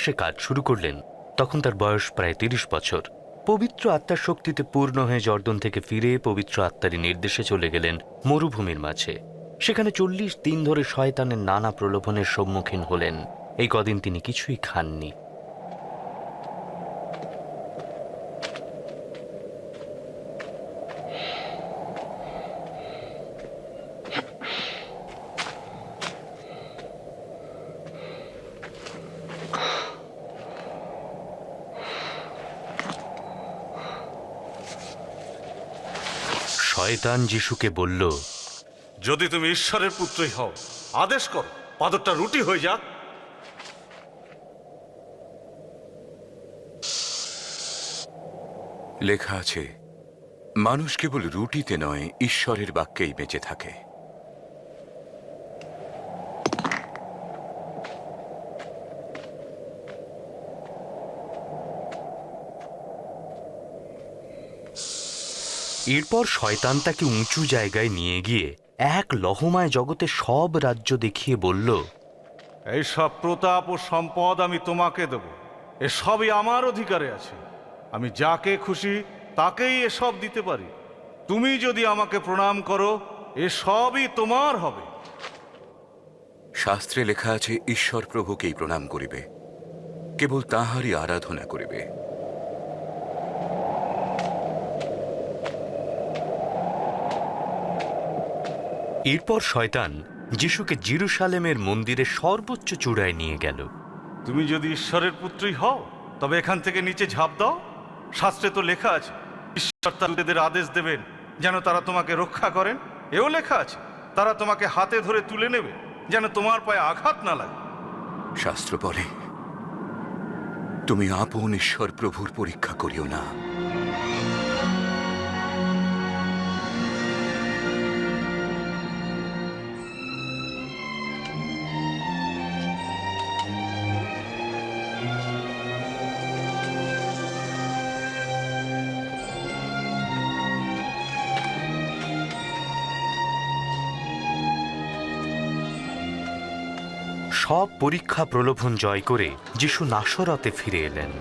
মাসে কাজ শুরু করলেন তখন তার বয়স প্রায় ৩০ বছর। পবিত্র আত্মার শক্তিতে পূর্ণ হয়ে জর্দন থেকে ফিরে পবিত্র আত্মারই নির্দেশে চলে গেলেন মরুভূমির মাঝে। সেখানে ৪০ দিন ধরে শয়তানের নানা প্রলোভনের সম্মুখীন হলেন। এই কদিন তিনি কিছুই খাননি। শয়তান যিশুকে বলল, যদি তুমি ঈশ্বরের পুত্রই হও, আদেশ করো পাথরটা রুটি হয়ে যাক। লেখা আছে, মানুষ কেবল রুটিতে নয়, ঈশ্বরের বাক্যেই বেঁচে থাকে। এরপর শয়তান তাকে উঁচু জায়গায় নিয়ে গিয়ে এক লহমায় জগতে সব রাজ্য দেখিয়ে বলল, এই সব প্রতাপ ও সম্পদ আমি তোমাকে দেব। এসবই আমার অধিকারে আছে। আমি যাকে খুশি তাকেই এসব দিতে পারি। তুমি যদি আমাকে প্রণাম করো, এসবই তোমার হবে। শাস্ত্রে লেখা আছে, ঈশ্বর প্রভুকেই প্রণাম করিবে, কেবল তাঁহারই আরাধনা করিবে। এরপর শয়তান যিশুকে জেরুসালেমের মন্দিরের সর্বোচ্চ চূড়ায় নিয়ে গেল। তুমি যদি ঈশ্বরের পুত্রই হও, তবে এখান থেকে নিচে ঝাঁপ দাও। শাস্ত্রে তো লেখা আছে, ঈশ্বর তার দূতদের আদেশ দেবেন যেন তারা তোমাকে রক্ষা করেন। এও লেখা আছে, তারা তোমাকে হাতে ধরে তুলে নেবে যেন তোমার পায়ে আঘাত না লাগে। শাস্ত্র বলে, তুমি আপন ঈশ্বর প্রভুর পরীক্ষা করিও না। সব পরীক্ষা প্রলোভন জয় করে যিশু নাসরতে ফিরে এলেন।